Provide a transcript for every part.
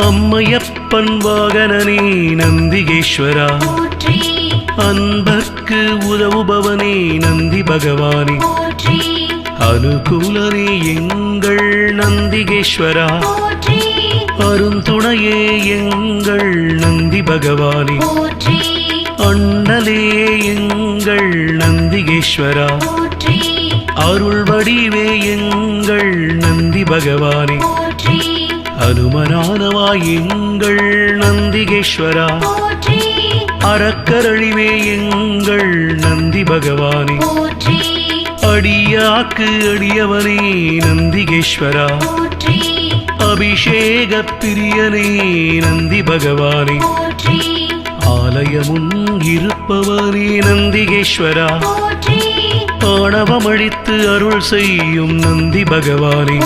அம்மையப்பன் வாகனனே நந்திகேஸ்வரா, அன்பர்க்கு உதவுபவனே நந்தி பகவானே, அனுகூலனே எங்கள் நந்திகேஸ்வரா, அருந்துணையே எங்கள் நந்தி பகவானே, அண்ணலே எங்கள் நந்திகேஸ்வரா, அருள் வடிவே எங்கள் நந்தி பகவானே, அனுமனானவா எங்கள் நந்திகேஸ்வரா, அறக்கரழிவே எங்கள் நந்தி பகவானே, அடியாக்கு அடியவனே நந்திகேஸ்வரா, அபிஷேக பிரியனே நந்தி பகவானே, ஆலயமுன் இருப்பவனே நந்திகேஸ்வரா, ஆணவமழித்து அருள் செய்யும் நந்தி பகவானே,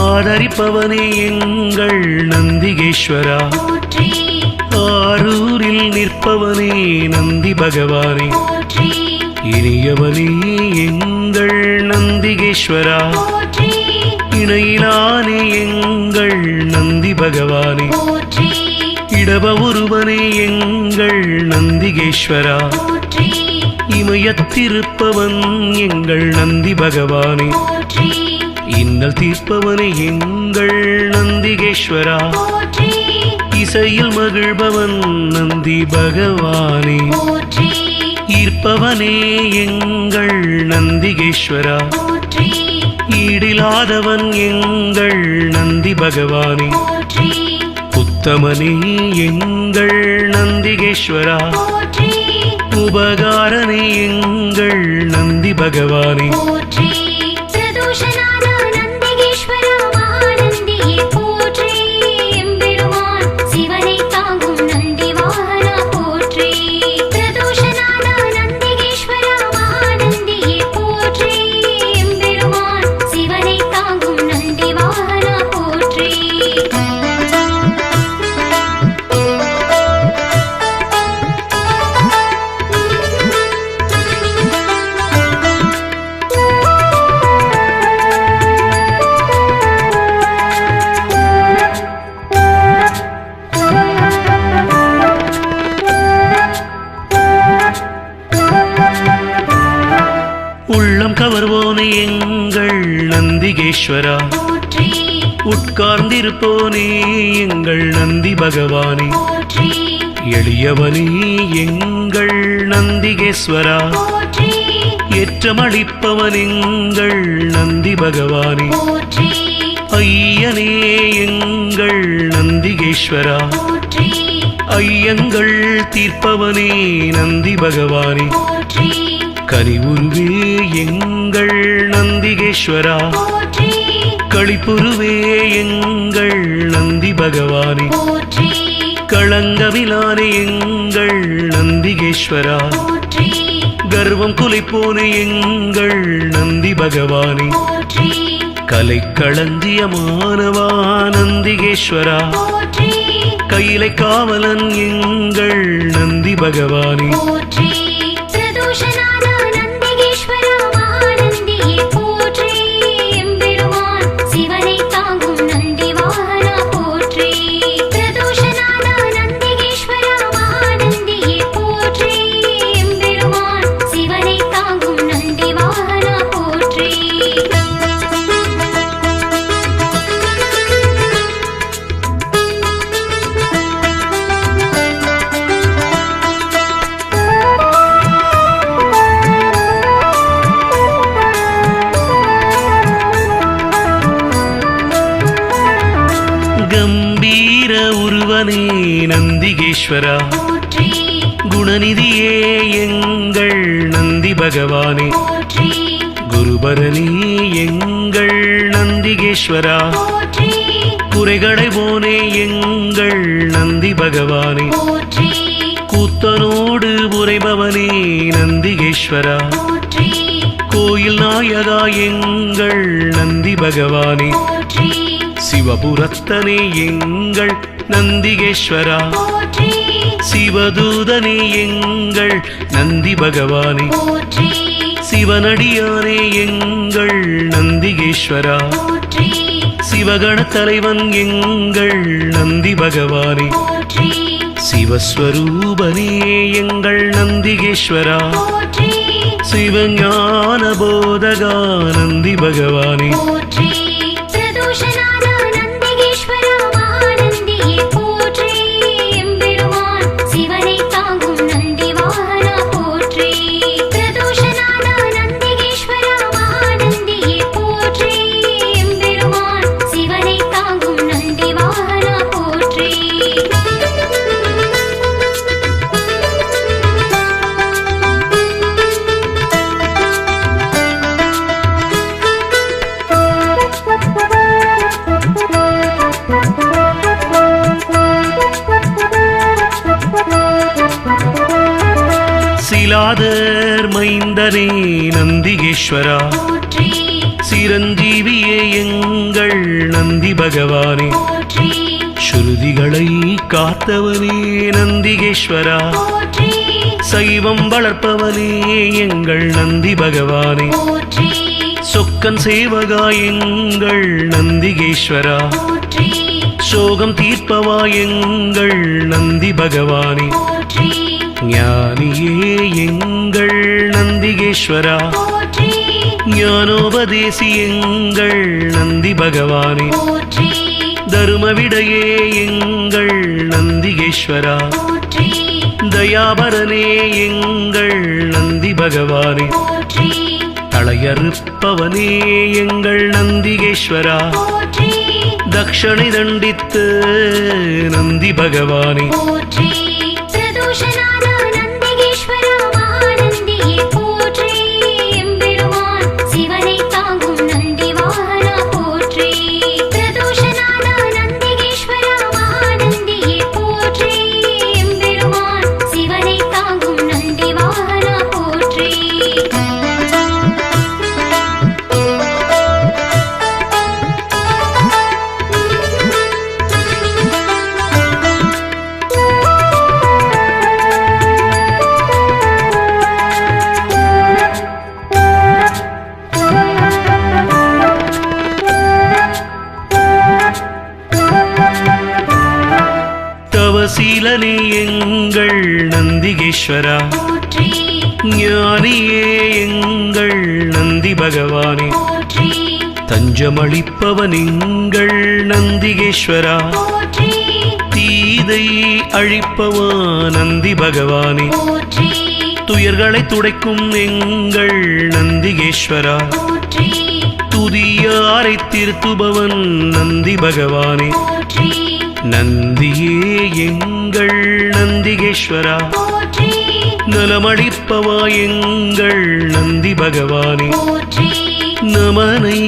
ஆதரிப்பவனே எங்கள் நந்திகேஸ்வரா, ஆரூரில் நிற்பவனே நந்தி பகவானே, இனியவனே எங்கள் நந்திகேஸ்வரா, இணையிலானே எங்கள் நந்தி பகவானே, இடப ஒருவனே எங்கள் நந்திகேஸ்வரா, இமயத்திருப்பவன் எங்கள் நந்தி பகவானே, இன்னல் தீர்ப்பவனே எங்கள் நந்திகேஸ்வரா, இசையில் மகிழ்பவன் நந்தி பகவானே, ஈர்ப்பவனே எங்கள் நந்திகேஸ்வரா, ஈடிலாதவன் எங்கள் நந்தி பகவானே, உத்தமனே எங்கள் நந்திகேஸ்வரா, உபகாரனே எங்கள் நந்தி பகவானே, நந்திகேஸ்வரா, மகாநந்தியே போற்றி, எம்பெருமான் சிவனை தாங்கும் நந்தி வாகனா போற்றி, பிரதோஷநாதா நந்திகேஸ்வரா, மகாநந்தியே போற்றி, எம்பெருமான் சிவனை தாங்கும் நந்தி வாகனா போற்றி. உள்ளம் கவர்வோனே எங்கள் நந்திகேஸ்வரா, உட்கார்ந்திருப்போனே எங்கள் நந்தி பகவானே, எளியவனே எங்கள் நந்திகேஸ்வரா, ஏற்றமளிப்பவன் எங்கள் நந்தி பகவானே, ஐயனே எங்கள் நந்திகேஸ்வரா, ஐயங்கள் தீர்ப்பவனே நந்தி பகவானே, கனிவுருவே எங்கள் நந்திகேஸ்வரா, களிப்புருவே எங்கள் நந்தி பகவானே, களங்கமிலானே எங்கள் நந்திகேஸ்வரா, கர்வம் குலைப்போனே எங்கள் நந்தி பகவானே, கலை களஞ்சியமானவா நந்திகேஸ்வரா, கையிலை காவலன் எங்கள் நந்தி பகவானே, பிரதோஷநாதா நந்திகேஸ்வரா, மகாநந்தியே போற்றி, எம்பெருமான் சிவனை தாங்கும் நந்தி கம்பீர உருவனே நந்திகேஸ்வரா, போற்றி குணநிதியே எங்கள் நந்தி பகவானே, போற்றி குருபரனே எங்கள் நந்திகேஸ்வரா, போற்றி குறைகளை போனே எங்கள் நந்தி பகவானே, போற்றி கூத்தனோடு உரைபவனே நந்திகேஸ்வரா, போற்றி கோயில் நாயகா எங்கள் நந்தி பகவானே, போற்றி சிவபுரத்தனே எங்கள் நந்திகேஸ்வரா, போற்றி சிவதூதனே எங்கள் நந்தி பகவானே, போற்றி சிவனடியானே எங்கள் நந்திகேஸ்வரா, போற்றி சிவகண தலைவன் எங்கள் நந்தி பகவானே, போற்றி சிவஸ்வரூபனே எங்கள் நந்திகேஸ்வரா, போற்றி சிவஞான போதகா நந்தி பகவானே, போற்றி பிரதோஷநாத நந்திகேஸ்வரா மகாநந்தியே போற்றி எம்பெருமான் சிவனை தாங்கும் நந்தி வாகனா போற்றி பிரதோஷநாத நந்திகேஸ்வரா மகாநந்தியே போற்றி எம்பெருமான் சிவனை தாங்கும் நந்தி வாகனா போற்றி சிலாதர் மைந்தனே நந்திகேஸ்வரா, போற்றி சிரஞ்சீவியே எங்கள் நந்தி பகவானே, போற்றி ஸ்ருதிகளை காத்தவனே நந்திகேஸ்வரா, போற்றி சைவம் வளர்ப்பவனே எங்கள் நந்தி பகவானே, போற்றி சொக்கன் சேவகா எங்கள் நந்திகேஸ்வரா, போற்றி சோகம் தீர்ப்பவா எங்கள் நந்தி பகவானே, போற்றி ஞானியே எங்கள் நந்திகேஸ்வரா, போற்றி ஞானோபதேசி எங்கள் நந்தி பகவானே, போற்றி தருமவிடையே எங்கள் நந்திகேஸ்வரா, போற்றி தயாபரனே எங்கள் நந்தி பகவானே, போற்றி தளையறுப்பவனே எங்கள் நந்திகேஸ்வரா, போற்றி தக்ஷணை தண்டித்து நந்தி பகவானே, போற்றி பிரதோஷநாத நந்திகேஸ்வரா மகாநந்தியே போற்றி எம்பெருமான் சிவனை தாங்கும் நந்தி வாகனா போற்றி பிரதோஷநாத நந்திகேஸ்வரா மகாநந்தியே போற்றி எம்பெருமான் சிவனை தாங்கும் நந்தி வாகனா போற்றி தவசீலனே எங்கள் நந்திகேஸ்வரா, போற்றி ஞானியே எங்கள் நந்தி பகவானே, போற்றி தஞ்சமளிப்பவன் எங்கள் நந்திகேஸ்வரா, போற்றி தீதை அழிப்பவா நந்தி பகவானே, போற்றி துயர்களை துடைக்கும் எங்கள் நந்திகேஸ்வரா, போற்றி துதியாரை திருத்துபவன் நந்தி பகவானே, போற்றி நந்தியே எங்கள் நந்திகேஸ்வரா, போற்றி நலமளிப்பவா எங்கள் நந்தி பகவானே, போற்றி நமனை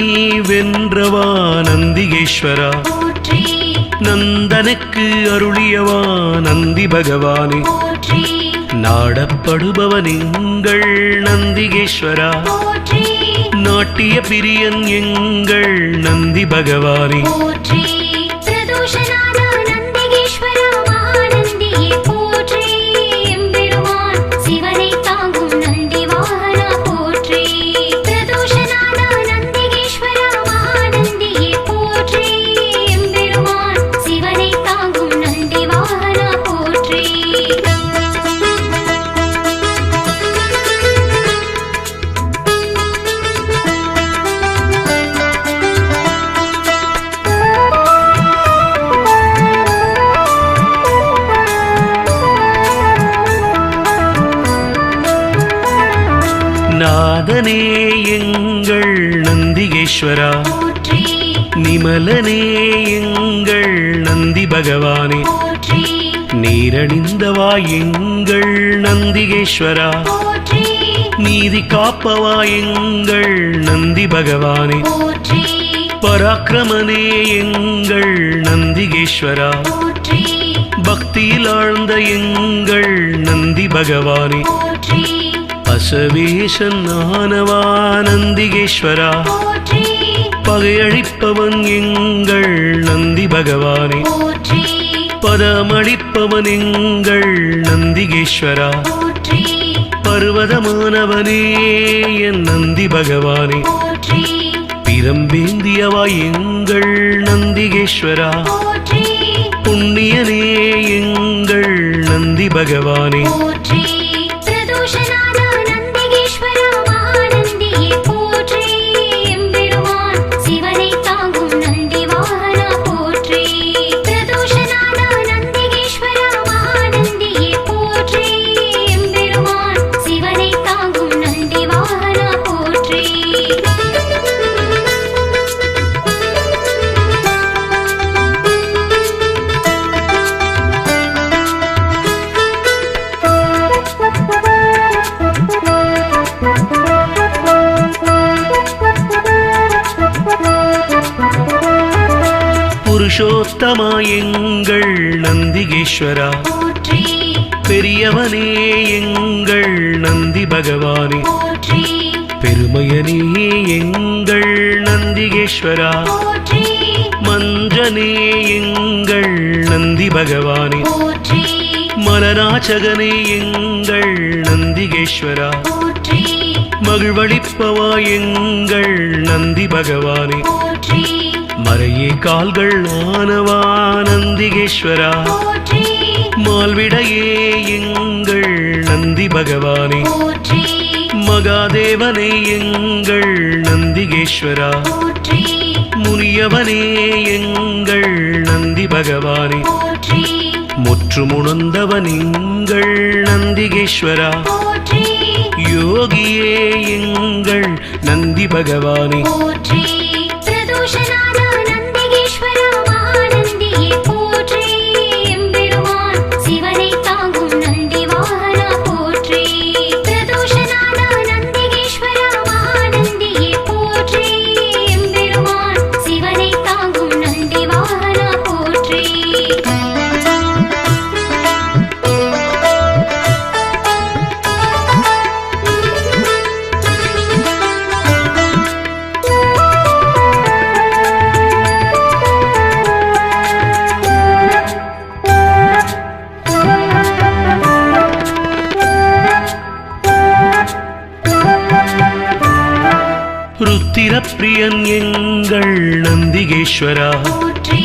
வென்றவா நந்திகேஸ்வரா, போற்றி நந்தனுக்கு அருளியவா நந்தி பகவானே, போற்றி நாடப்படுபவன் எங்கள் நந்திகேஸ்வரா, போற்றி நாட்டிய பிரியன் எங்கள் நந்தி பகவானே, போற்றி பிரதோஷநாத நந்திகேஸ்வரா மகாநந்தியே போற்றி எம்பெருமான் சிவனை தாங்கும் நந்தி வாகனா போற்றி பிரதோஷநாத நந்திகேஸ்வரா மகாநந்தியே போற்றி எம்பெருமான் சிவனை தாங்கும் நந்தி வாகனா போற்றி நாதனே எங்கள் நந்திகேஸ்வரா, போற்றி நிமலனே எங்கள் நந்தி பகவானே போற்றி நீரணிந்தவா எங்கள் நந்திகேஸ்வரா போற்றி நீதி காப்பவா எங்கள் நந்தி பகவானே போற்றி பராக்கிரமனே எங்கள் நந்திகேஸ்வரா போற்றி பக்தியில் ஆழ்ந்த எங்கள் நந்தி பகவானே போற்றி அசவேசன் ஆனவா நந்திகேஸ்வரா போற்றி பகையழிப்பவன் எங்கள் நந்தி பகவானே போற்றி பதமளிப்பவன் எங்கள் நந்திகேஸ்வரா போற்றி பர்வதமானவனே என் நந்தி பகவானே போற்றி பிரம்பேந்தியவா எங்கள் நந்திகேஸ்வரா போற்றி புண்ணியனே எங்கள் நந்தி பகவானே போற்றி பிரதோஷநாத நந்திகேஸ்வர மகாநந்தியே போற்றி எம்பெருமான் சிவனை தாங்கும் நந்தி வாகனா போற்றி பிரதோஷநாத நந்திகேஸ்வர மகாநந்தியே போற்றி எம்பெருமான் சிவனை தாங்கும் நந்தி வாகனா போற்றி புருஷோத்தமா எங்கள் நந்திகேஸ்வரா போற்றி பெரியவனே எங்கள் நந்தி பகவானே போற்றி பெருமையனே எங்கள் நந்திகேஸ்வரா போற்றி மஞ்சனே எங்கள் நந்தி பகவானே போற்றி மலராச்சகனே எங்கள் நந்திகேஸ்வரா போற்றி மகிழ்வளிப்பவா எங்கள் நந்தி பகவானே போற்றி மறையே கால்கள் ஆனவா நந்திகேஸ்வரா போற்றி மால்விடையே எங்கள் நந்தி பகவானே போற்றி மகாதேவனே எங்கள் நந்திகேஸ்வரா போற்றி முனியவனே எங்கள் நந்தி பகவானே போற்றி முற்றுமுணர்ந்தவன் எங்கள் நந்திகேஸ்வரா போற்றி யோகியே எங்கள் நந்தி பகவானே போற்றி பிரதோஷநாத நந்திகேஸ்வர மகாநந்தியே போற்றி எம்பெருமான் சிவனை தாங்கும் நந்தி வாகனா போற்றி பிரதோஷநாத நந்திகேஸ்வர மகாநந்தியே போற்றி எம்பெருமான் சிவனை தாங்கும் நந்தி வாகனா போற்றி ருத்திரப்பிரியன் எங்கள் நந்திகேஸ்வரா போற்றி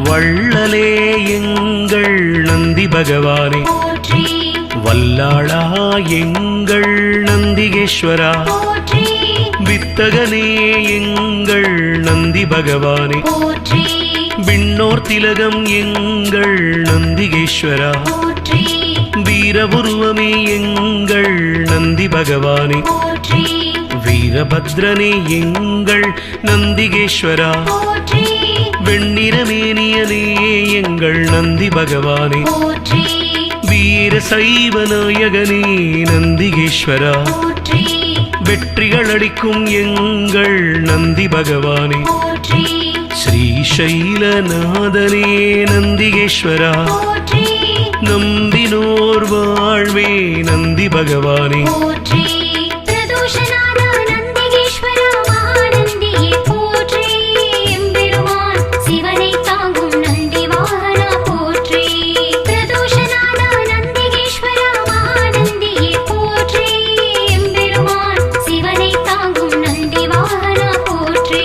வள்ளலே எங்கள் நந்தி பகவானே போற்றி வல்லாளா எங்கள் நந்திகேஸ்வரா போற்றி வித்தகனே எங்கள் நந்தி பகவானே போற்றி விண்ணோர் திலகம் எங்கள் நந்திகேஸ்வரா போற்றி வீரபுருவமே எங்கள் நந்தி பகவானே போற்றி வீரபத்ரனே எங்கள் நந்திகேஸ்வரா போற்றி வெண்ணிறமேனியனே எங்கள் நந்தி பகவானே போற்றி வீர சைவ நாயகனே நந்திகேஸ்வரா போற்றி வெற்றிகள் அளிக்கும் எங்கள் நந்தி பகவானே போற்றி ஸ்ரீசைலநாதனே நந்திகேஸ்வரா போற்றி நம்பினோர் வாழ்வே நந்தி பகவானே போற்றி பிரதோஷநாத நந்திகேஸ்வர மகாநந்தியே போற்றி எம்பெருமான் சிவனை தாங்கும் நந்தி வாகனா போற்றி பிரதோஷநாத நந்திகேஸ்வர மகாநந்தியே போற்றி எம்பெருமான் சிவனை தாங்கும் நந்தி வாகனா போற்றி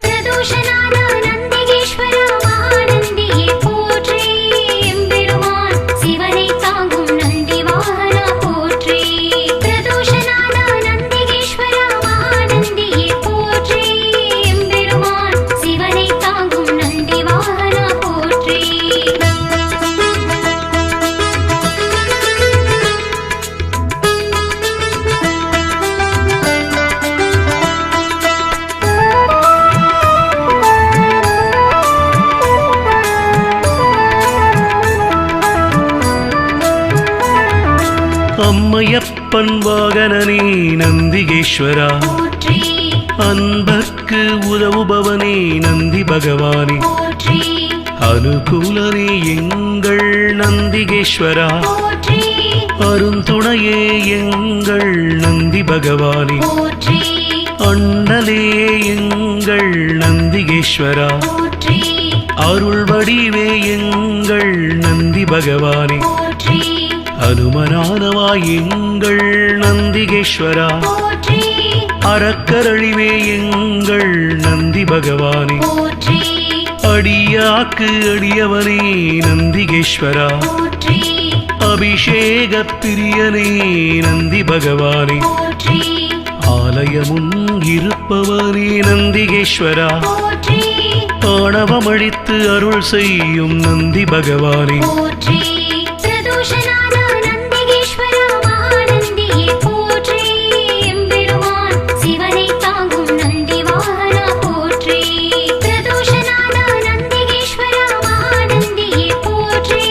பிரதோஷநாத நந்திகேஸ்வர மகாநந்தியே போற்றி எம்பெருமான் சிவனை தாங்கும் நந்தி வாகனா போற்றி பிரதோஷநாத நந்திகேஸ்வர மகாநந்தியே போற்றி எம்பெருமான் சிவனை தாங்கும் நந்தி வாகனா போற்றி அம்மையப்பன் வாகனனே நந்திகேஸ்வரா, போற்றி அன்பர்க்கு உதவுபவனே நந்தி பகவானே, போற்றி அனுகூலனே எங்கள் நந்திகேஸ்வரா, போற்றி அருந்துணையே எங்கள் நந்தி பகவானே, போற்றி அண்ணலே எங்கள் நந்திகேஸ்வரா, போற்றி அருள் வடிவே எங்கள் நந்தி பகவானே, போற்றி அனுமனானவாய் எங்கள் நந்திகேஸ்வரா, போற்றி அறக்கரழிவே எங்கள் நந்தி பகவானே, போற்றி அடியாக்கு அடியவனே நந்திகேஸ்வரா, போற்றி அபிஷேக பிரியனே நந்தி பகவானே, போற்றி ஆலயமுன் இருப்பவனே நந்திகேஸ்வரா, போற்றி ஆணவமழித்து அருள் செய்யும் நந்தி பகவானே, போற்றி பிரதோஷநாத நந்திகேஸ்வரா மகாநந்தியே போற்றி எம்பெருமான் சிவனை தாங்கும் நந்தி வாகனா போற்றி பிரதோஷநாத நந்திகேஸ்வரா மகாநந்தியே போற்றி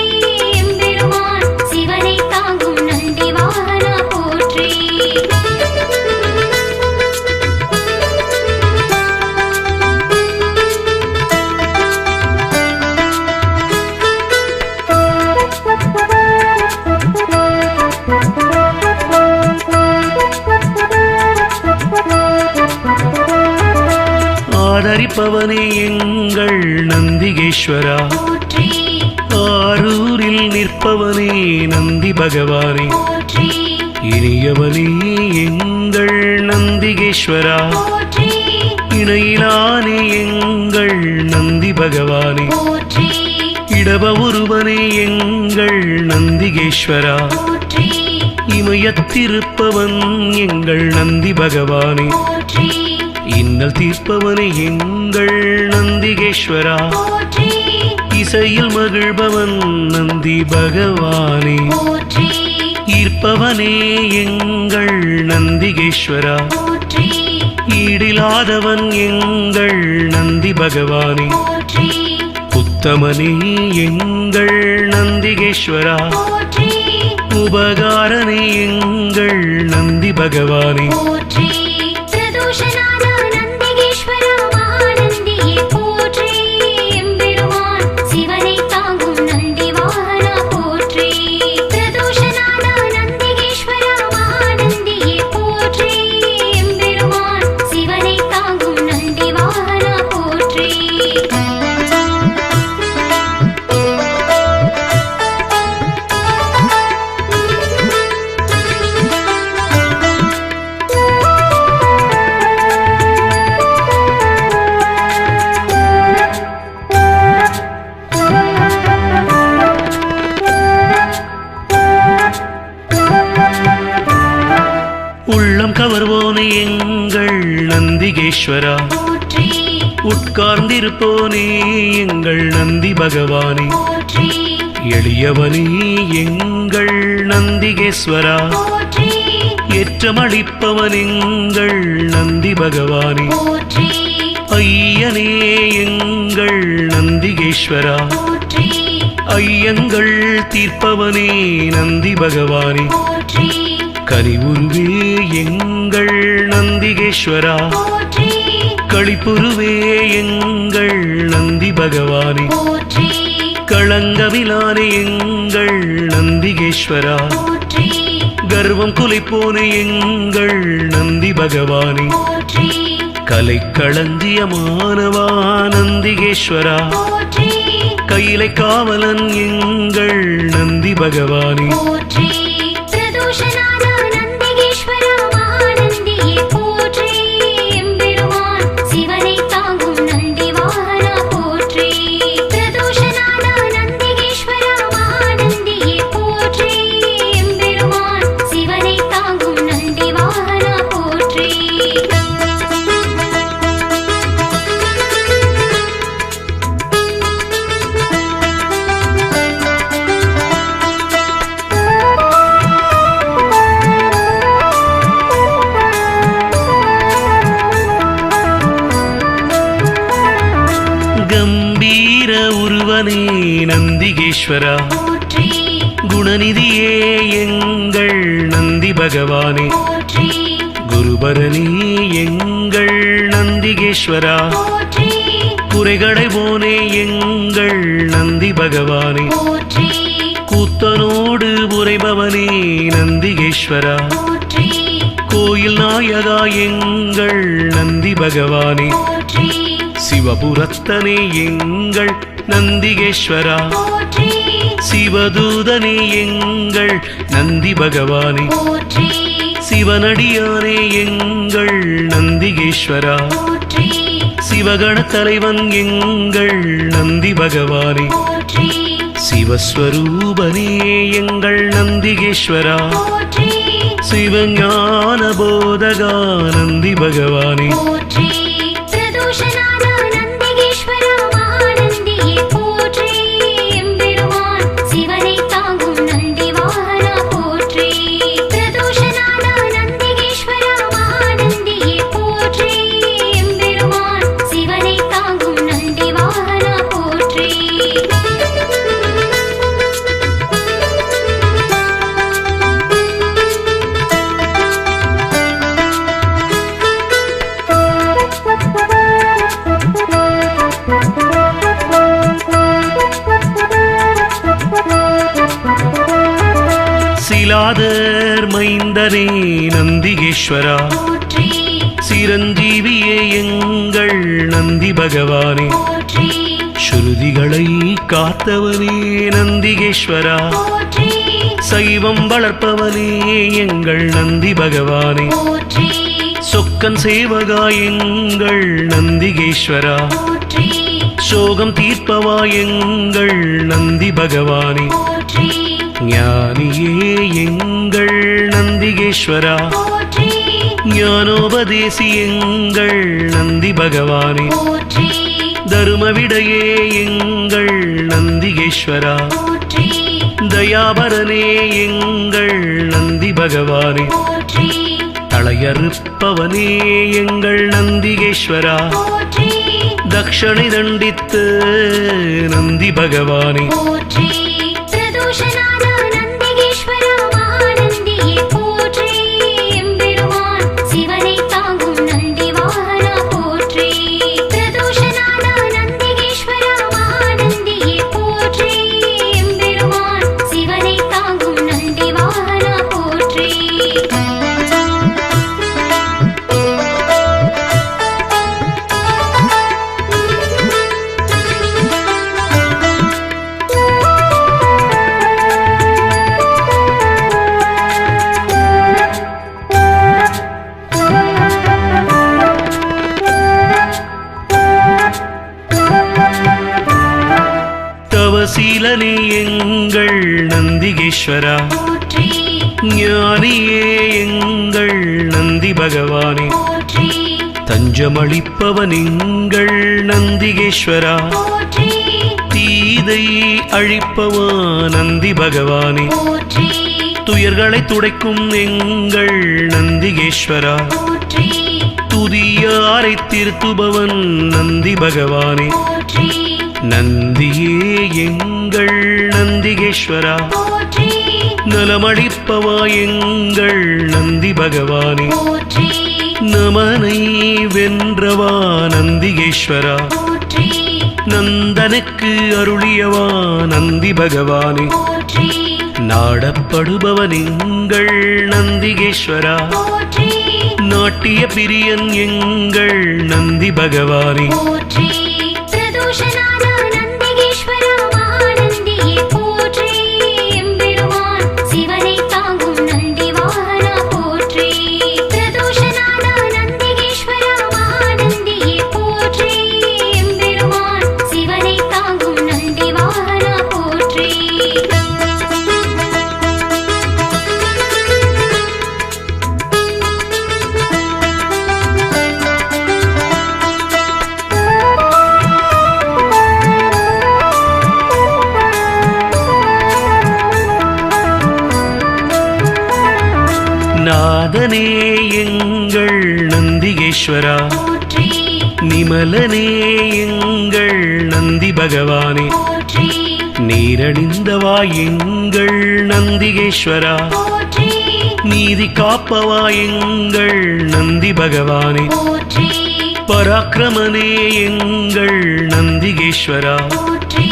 எம்பெருமான் சிவனை தாங்கும் நந்தி வாகனா போற்றி ஆதரிப்பவனே எங்கள் நந்திகேஸ்வரா, போற்றி ஆரூரில் நிற்பவனே நந்தி பகவானே, போற்றி இனியவனே எங்கள் நந்திகேஸ்வரா, போற்றி இணையிலானே எங்கள் நந்தி பகவானே, போற்றி இடப ஒருவனே எங்கள் நந்திகேஸ்வரா, போற்றி இமயத்திருப்பவன் எங்கள் நந்தி பகவானே, போற்றி இன்னல் தீர்ப்பவனே எங்கள் நந்திகேஸ்வரா, போற்றி இசையில் மகிழ்பவன் நந்தி பகவானே, போற்றி ஈர்ப்பவனே எங்கள் நந்திகேஸ்வரா, போற்றி ஈடிலாதவன் எங்கள் நந்தி பகவானே, போற்றி உத்தமனே எங்கள் நந்திகேஸ்வரா, போற்றி உபகாரனே எங்கள் நந்தி பகவானே, போற்றி பிரதோஷநாத நந்திகேஸ்வரா மகாநந்தியே போற்றி எம்பெருமான் சிவனை தாங்கும் நந்தி வாகனா போற்றி பிரதோஷநாத நந்திகேஸ்வரா மகாநந்தியே போற்றி எம்பெருமான் சிவனை தாங்கும் நந்தி வாகனா போற்றி உள்ளம் கவர்வோனே எங்கள் நந்திகேஸ்வரா, போற்றி உட்கார்ந்திருப்போனே எங்கள் நந்தி பகவானே, போற்றி எளியவனே எங்கள் நந்திகேஸ்வரா, போற்றி ஏற்றமளிப்பவன் எங்கள் நந்தி பகவானே, போற்றி ஐயனே எங்கள் நந்திகேஸ்வரா, போற்றி ஐயங்கள் தீர்ப்பவனே நந்தி பகவானே, போற்றி கனிவுருவே எங்கள் நந்திகேஸ்வரா, போற்றி களிப்புருவே எங்கள் நந்தி பகவானே, போற்றி களங்கமிலானே எங்கள் நந்திகேஸ்வரா, போற்றி கர்வம் குலைப்போனே எங்கள் நந்தி பகவானே, போற்றி கலைக்களஞ்சியமானவா நந்திகேஸ்வரா, போற்றி கையிலை காவலன் எங்கள் நந்தி பகவானே, போற்றி பிரதோஷநாத நந்திகேஸ்வரா மகாநந்தியே போற்றி எம்பெருமான் சிவனை தாங்கும் நந்தி வாகனா போற்றி பிரதோஷநாத நந்திகேஸ்வரா மகாநந்தியே போற்றி எம்பெருமான் சிவனை தாங்கும் நந்தி வாகனா போற்றி கம்பீர உருவனே நந்திகேஸ்வரா, போற்றி குணநிதியே எங்கள் நந்தி பகவானே போற்றி குருபரணி எங்கள் நந்திகேஸ்வரா போற்றி குறைகளை போனே எங்கள் நந்தி பகவானே போற்றி கூத்தனோடு உரைபவனே நந்திகேஸ்வரா போற்றி கோயில் நாயகா எங்கள் நந்தி பகவானே போற்றி சிவபுரத்தனே எங்கள் நந்திகேஸ்வரா போற்றி சிவதூதனே எங்கள் நந்தி பகவானே போற்றி சிவனடியானே எங்கள் நந்திகேஸ்வரா போற்றி சிவகண தலைவன் எங்கள் நந்தி பகவானே போற்றி சிவஸ்வரூபனே எங்கள் நந்திகேஸ்வரா போற்றி சிவஞான போதகா நந்தி பகவானே போற்றி பிரதோஷநாத நந்திகேஸ்வரா மகாநந்தியே போற்றி எம்பெருமான் சிவனை தாங்கும் நந்தி வாகனா போற்றி பிரதோஷநாத நந்திகேஸ்வரா மகாநந்தியே போற்றி எம்பெருமான் சிவனை தாங்கும் நந்தி வாகனா போற்றி சிலாதர் மைந்தனே நந்திகேஸ்வரா போற்றி சிரஞ்சீவியே எங்கள் நந்தி பகவானே போற்றி ஸ்ருதிகளை காத்தவனே நந்திகேஸ்வரா போற்றி சைவம் வளர்ப்பவனே எங்கள் நந்தி பகவானே போற்றி சொக்கன் சேவகா எங்கள் நந்திகேஸ்வரா போற்றி சோகம் தீர்ப்பவா எங்கள் நந்தி பகவானே போற்றி ஞானியே எங்கள் நந்திகேஸ்வரா போற்றி ஞானோபதேசி எங்கள் நந்தி பகவானே போற்றி தருமவிடையே எங்கள் நந்திகேஸ்வரா போற்றி தயாபரனே எங்கள் நந்தி பகவானே போற்றி தளையறுப்பவனே எங்கள் நந்திகேஸ்வரா போற்றி தக்ஷணை தண்டித்து நந்தி பகவானே போற்றி பிரதோஷநாத நந்திகேஸ்வரா மகாநந்தியே போற்றி எம்பெருமான் சிவனை தாங்கும் நந்தி வாகனா போற்றி பிரதோஷநாத நந்திகேஸ்வரா மகாநந்தியே போற்றி எம்பெருமான் சிவனை தாங்கும் நந்தி வாகனா போற்றி தவசீலனே எங்கள் நந்திகேஸ்வரா போற்றி ஞானியே எங்கள் நந்தி பகவானே போற்றி தஞ்சமளிப்பவன் எங்கள் நந்திகேஸ்வரா போற்றி தீதை அழிப்பவா நந்தி பகவானே போற்றி துயர்களை துடைக்கும் எங்கள் நந்திகேஸ்வரா போற்றி துதியாரை திருத்துபவன் நந்தி பகவானே போற்றி நந்தியே எங்கள் நந்திகேஸ்வரா போற்றி நலமளிப்பவா எங்கள் நந்தி பகவானே போற்றி நமனை வென்றவா நந்திகேஸ்வரா போற்றி நந்தனுக்கு அருளியவா நந்தி பகவானே போற்றி நாடப்படுபவன் எங்கள் நந்திகேஸ்வரா போற்றி நாட்டிய பிரியன் எங்கள் நந்தி பகவானே போற்றி பிரதோஷநாத நந்திகேஸ்வரா மகாநந்தியே போற்றி எம்பெருமான் சிவனை தாங்கும் நந்தி வாகனா போற்றி பிரதோஷநாத நந்திகேஸ்வரா மகாநந்தியே போற்றி எம்பெருமான் சிவனை தாங்கும் நந்தி வாகனா போற்றி நாதனே எங்கள் நந்திகேஸ்வரா போற்றி நிமலனே எங்கள் நந்தி பகவானே போற்றி நீரணிந்தவா எங்கள் நந்திகேஸ்வரா, போற்றி நீதி காப்பவா எங்கள் நந்தி பகவானே, போற்றி பராக்கிரமனே எங்கள் நந்திகேஸ்வரா, போற்றி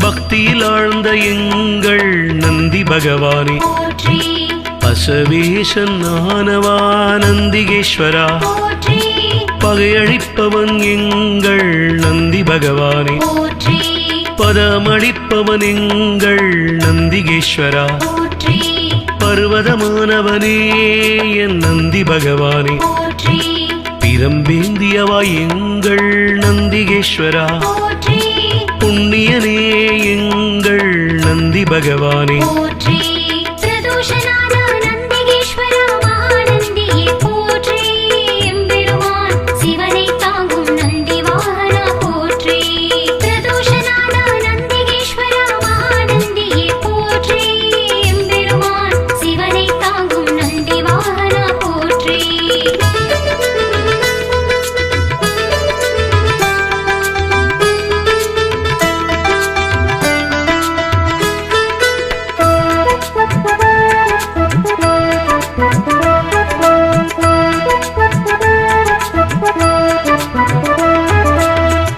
பக்தியில் ஆழ்ந்த எங்கள் நந்தி பகவானே, போற்றி அசவேசன் ஆனவா நந்திகேஸ்வரா, போற்றி பகையழிப்பவன் எங்கள் நந்தி பகவானே, போற்றி பதமளிப்பவன் எங்கள் நந்திகேஸ்வரா, போற்றி பர்வதமானவனே என் நந்தி பகவானே, போற்றி பிரம்பேந்தியவா எங்கள் நந்திகேஸ்வரா, போற்றி புண்ணியனே எங்கள் நந்தி பகவானே, போற்றி பிரதோஷநாத நந்திகேஸ்வரா மகாநந்தியே போற்றி எம்பெருமான் சிவனை தாங்கும் நந்தி வாகனா போற்றி பிரதோஷநாத நந்திகேஸ்வரா மகாநந்தியே போற்றி எம்பெருமான் சிவனை தாங்கும் நந்தி வாகனா போற்றி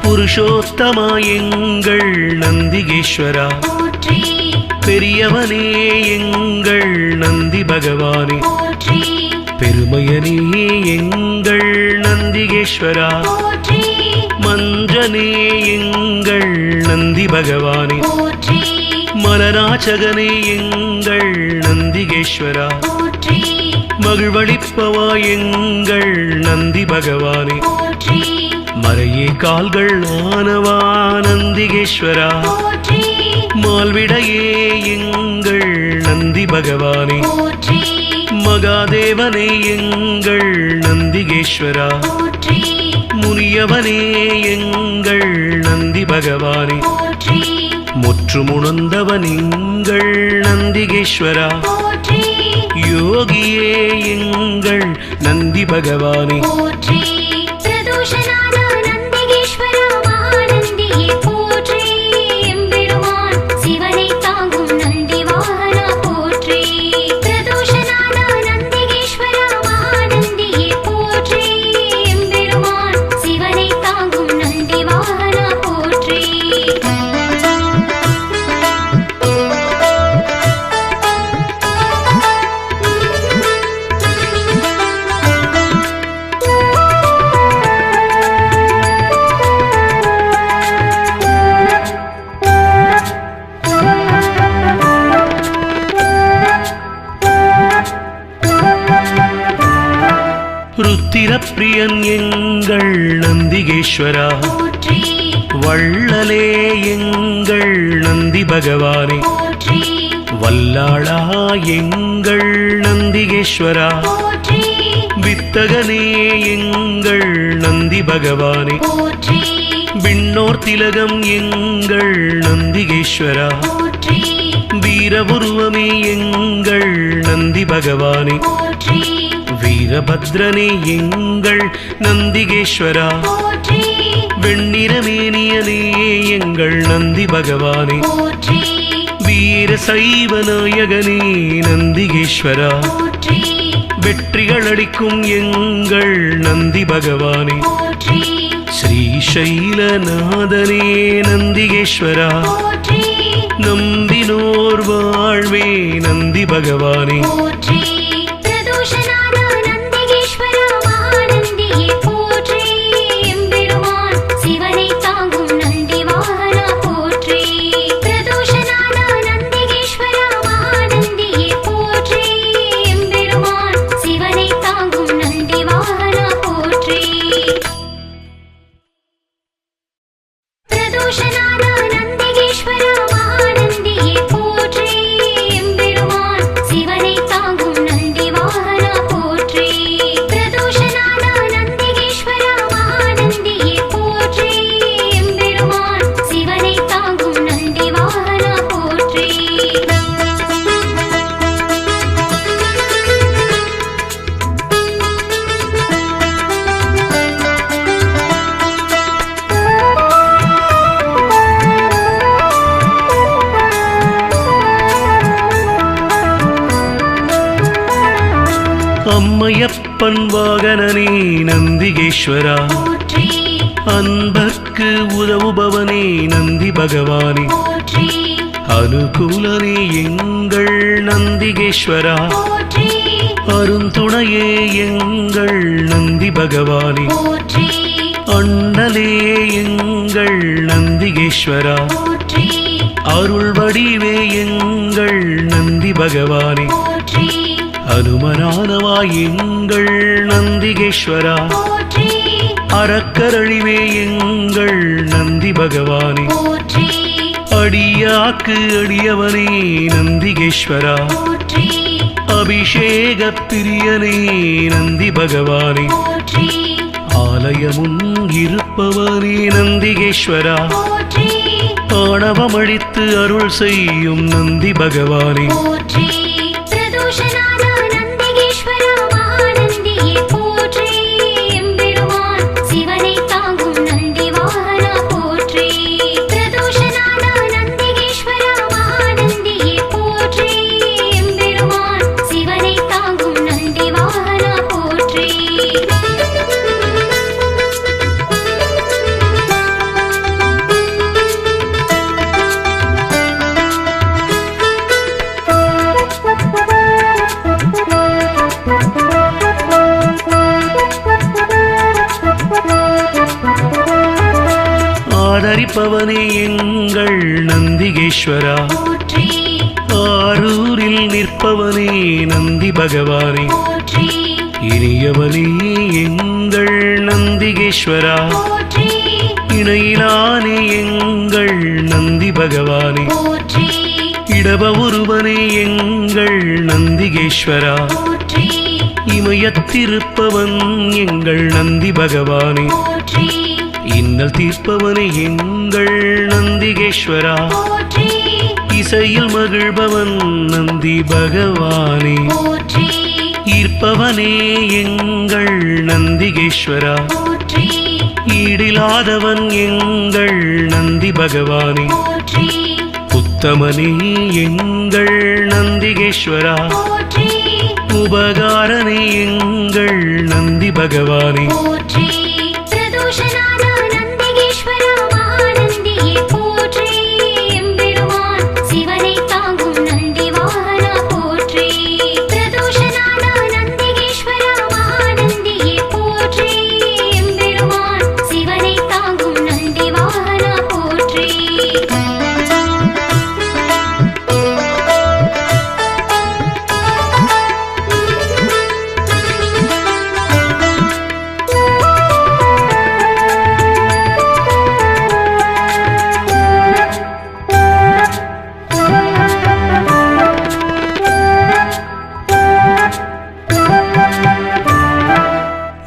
புருஷோத்தமா எங்கள் நந்திகேஸ்வரா, போற்றி பெரியவனே எங்கள் நந்தி பகவானே, போற்றி பெருமையனே எங்கள் நந்திகேஸ்வரா, போற்றி மஞ்சனே எங்கள் நந்தி பகவானே, போற்றி மலநாச்சகனே எங்கள் நந்திகேஸ்வரா, போற்றி மகிழ்வளிப்பவா எங்கள் நந்தி பகவானே, போற்றி மறையே கால்கள் ஆனவா நந்திகேஸ்வரா, போற்றி மால்விடையே எங்கள் நந்தி பகவானே, போற்றி மகாதேவனே எங்கள் நந்திகேஸ்வரா, போற்றி முனியவனே எங்கள் நந்தி பகவானே, போற்றி முற்றுமுணர்ந்தவன் எங்கள் நந்திகேஸ்வரா, போற்றி யோகியே எங்கள் நந்தி பகவானே, போற்றி பிரதோஷநாத நந்திகேஸ்வரா மகாநந்தியே போற்றி எம்பெருமான் சிவனை தாங்கும் நந்தி வாகனா போற்றி பிரதோஷநாத நந்திகேஸ்வரா மகாநந்தியே போற்றி எம்பெருமான் சிவனை தாங்கும் நந்தி வாகனா போற்றி ருத்திரப்பிரியன் எங்கள் நந்திகேஸ்வரா, போற்றி வள்ளலே எங்கள் நந்தி பகவானே, போற்றி வல்லாளா எங்கள் நந்திகேஸ்வரா, போற்றி வித்தகனே எங்கள் நந்தி பகவானே, போற்றி விண்ணோர் திலகம் எங்கள் நந்திகேஸ்வரா, போற்றி வீரபுருவமே எங்கள் நந்தி பகவானே, போற்றி வீரபத்ரனே எங்கள் நந்திகேஸ்வரா, போற்றி வெண்ணிறமேனியனே எங்கள் நந்தி பகவானே, போற்றி வீர சைவ நாயகனே நந்திகேஸ்வரா, போற்றி வெற்றிகள் அளிக்கும் எங்கள் நந்தி பகவானே, போற்றி ஸ்ரீசைலநாதனே நந்திகேஸ்வரா, போற்றி நம்பினோர் வாழ்வே நந்தி பகவானே, போற்றி பிரதோஷநாத நந்திகேஸ்வரா மகாநந்தியே போற்றி எம்பெருமான் சிவனை தாங்கும் நந்தி வாகனா போற்றி பிரதோஷநாத நந்திகேஸ்வரா மகாநந்தியே போற்றி எம்பெருமான் சிவனை தாங்கும் நந்தி வாகனா போற்றி பிரதோஷநாத நந்திகேஸ்வரா மகாநந்தியே போற்றி எம்பெருமான் சிவனை தாங்கும் நந்தி வாகனா போற்றி பிரதோஷநாத நந்திகேஸ்வரா மகாநந்தியே போற்றி எம்பெருமான் சிவனை தாங்கும் நந்தி வாகனா போற்றி அம்மையப்பன் வாகனனே நந்திகேஸ்வரா, போற்றி அன்பர்க்கு உதவுபவனே நந்தி பகவானே, போற்றி அனுகூலனே எங்கள் நந்திகேஸ்வரா, போற்றி அருந்துணையே எங்கள் நந்தி பகவானே, போற்றி அண்ணலே எங்கள் நந்திகேஸ்வரா, போற்றி அருள் வடிவே எங்கள் நந்தி பகவானே, போற்றி அனுமனானவா எங்கள் நந்திகேஸ்வரா, போற்றி அறக்கரழிவே எங்கள் நந்தி பகவானே, போற்றி அடியாக்கு அடியவனே நந்திகேஸ்வரா, போற்றி அபிஷேக பிரியனே நந்தி பகவானே, போற்றி ஆலயமுன் இருப்பவனே நந்திகேஸ்வரா, போற்றி ஆணவமழித்து அருள் செய்யும் நந்தி பகவானே, போற்றி பிரதோஷநாத நந்திகேஸ்வரா மகாநந்தியே போற்றி எம்பெருமான் சிவனை தாங்கும் நந்தி வாகனா போற்றி பிரதோஷநாத நந்திகேஸ்வரா மகாநந்தியே போற்றி எம்பெருமான் சிவனை தாங்கும் நந்தி வாகனா போற்றி ஆதரிப்பவனே எங்கள் நந்திகேஸ்வரா, போற்றி ஆரூரில் நிற்பவனே நந்தி பகவானே, போற்றி இனியவனே எங்கள் நந்திகேஸ்வரா, போற்றி இணையிலானே எங்கள் நந்தி பகவானே, போற்றி இடப ஒருவனே எங்கள் நந்திகேஸ்வரா, போற்றி இமயத்திருப்பவன் எங்கள் நந்தி பகவானே, போற்றி இன்னல் தீர்ப்பவனே எங்கள் நந்திகேஸ்வரா, போற்றி இசையில் மகிழ்பவன் நந்தி பகவானே, போற்றி ஈர்ப்பவனே எங்கள் நந்திகேஸ்வரா, போற்றி ஈடிலாதவன் எங்கள் நந்தி பகவானே, போற்றி உத்தமனே எங்கள் நந்திகேஸ்வரா, போற்றி உபகாரனே எங்கள் நந்தி பகவானே, போற்றி பிரதோஷநாத நந்திகேஸ்வரா மகாநந்தியே போற்றி எம்பெருமான் சிவனை தாங்கும் நந்தி வாகனா போற்றி பிரதோஷநாத நந்திகேஸ்வரா மகாநந்தியே போற்றி எம்பெருமான் சிவனை தாங்கும் நந்தி வாகனா போற்றி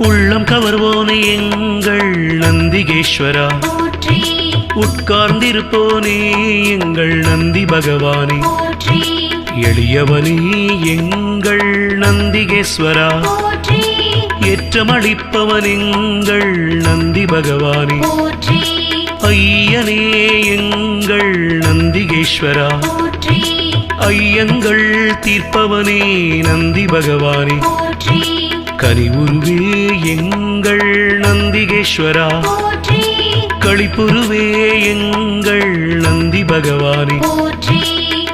உள்ளம் கவர்வோனே எங்கள் நந்திகேஸ்வரா, போற்றி உட்கார்ந்திருப்போனே எங்கள் நந்தி பகவானே, போற்றி எளியவனே எங்கள் நந்திகேஸ்வரா, போற்றி ஏற்றமளிப்பவன் எங்கள் நந்தி பகவானே, போற்றி ஐயனே எங்கள் நந்திகேஸ்வரா, போற்றி ஐயங்கள் தீர்ப்பவனே நந்தி பகவானே, போற்றி கனிவுருவே எங்கள் நந்திகேஸ்வரா, போற்றி களிப்புருவே எங்கள் நந்தி பகவானே, போற்றி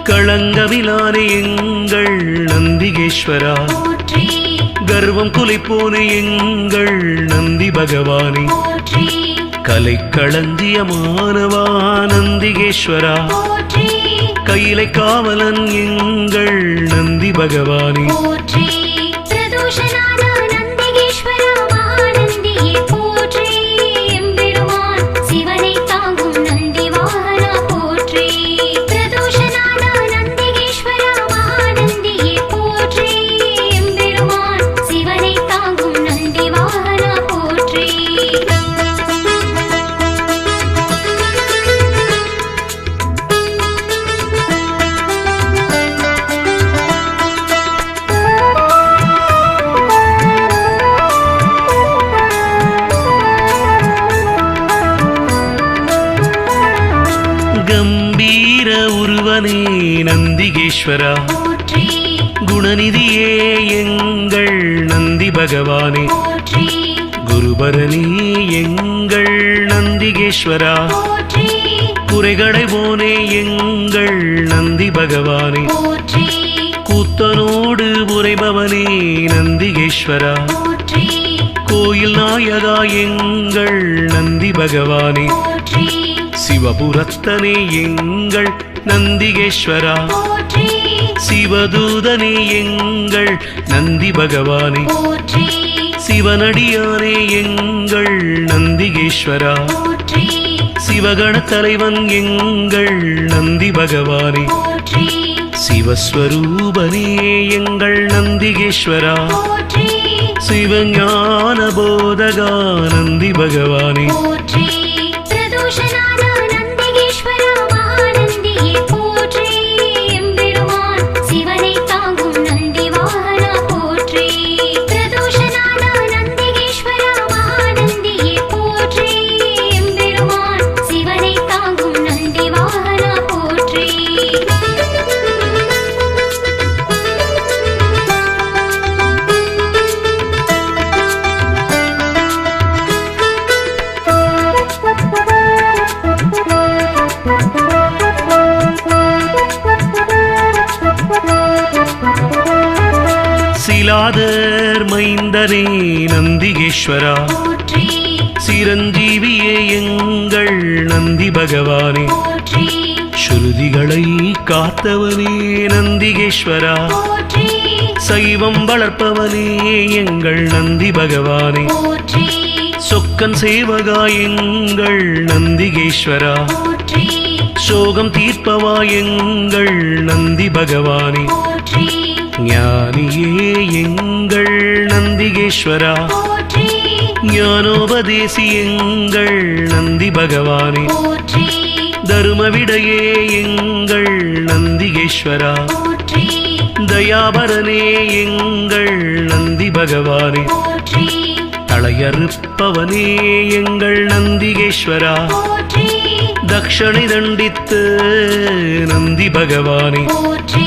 களங்கமிலானே எங்கள் நந்திகேஸ்வரா, போற்றி கர்வம் குலைப்போனே எங்கள் நந்தி பகவானே, போற்றி கலை களஞ்சியமானவா நந்திகேஸ்வரா, போற்றி கையிலை காவலன் எங்கள் நந்தி பகவானே, போற்றி பிரதோஷநாத நந்திகேஸ்வரா மகாநந்தியே போற்றி எம்பெருமான் சிவனை தாங்கும் நந்தி வாகனா போற்றி பிரதோஷநாத நந்திகேஸ்வரா மகாநந்தியே போற்றி எம்பெருமான் சிவனை தாங்கும் நந்தி வாகனா போற்றி கம்பீர உருவனே நந்திகேஸ்வரா, போற்றி குணநிதியே எங்கள் நந்தி பகவானே போற்றி குருபரனே எங்கள் நந்திகேஸ்வரா போற்றி குறைகளைவோனே எங்கள் நந்தி பகவானே போற்றி கூத்தனோடு உரைபவனே நந்திகேஸ்வரா போற்றி கோயில் நாயகா எங்கள் நந்தி பகவானே போற்றி சிவபுரத்தனே எங்கள் நந்திகேஸ்வரா போற்றி சிவதூதனே எங்கள் நந்தி பகவானே போற்றி சிவனடியானே எங்கள் நந்திகேஸ்வரா போற்றி சிவகண தலைவன் எங்கள் நந்தி பகவானே போற்றி சிவஸ்வரூபனே எங்கள் நந்திகேஸ்வரா போற்றி சிவஞான போதகா நந்தி பகவானே போற்றி பிரதோஷநாத நந்திகேஸ்வரா மகாநந்தியே போற்றி எம்பெருமான் சிவனை தாங்கும் நந்தி வாகனா போற்றி பிரதோஷநாத நந்திகேஸ்வரா மகாநந்தியே போற்றி எம்பெருமான் சிவனை தாங்கும் நந்தி வாகனா போற்றி சிலாதர் மைந்தனே நந்திகேஸ்வரா போற்றி சிரஞ்சீவியே எங்கள் நந்தி பகவானே போற்றி ஸ்ருதிகளை காத்தவனே நந்திகேஸ்வரா போற்றி சைவம் வளர்ப்பவனே எங்கள் நந்தி பகவானே போற்றி சொக்கன் சேவகா எங்கள் நந்திகேஸ்வரா போற்றி சோகம் தீர்ப்பவா எங்கள் நந்தி பகவானே போற்றி ஞானியே எங்கள் நந்திகேஸ்வரா போற்றி ஞானோபதேசி எங்கள் நந்தி பகவானே போற்றி தருமவிடையே எங்கள் நந்திகேஸ்வரா போற்றி தயாபரனே எங்கள் நந்தி பகவானே போற்றி தளையறுப்பவனே எங்கள் நந்திகேஸ்வரா போற்றி தக்ஷணை தண்டித்து நந்தி பகவானே போற்றி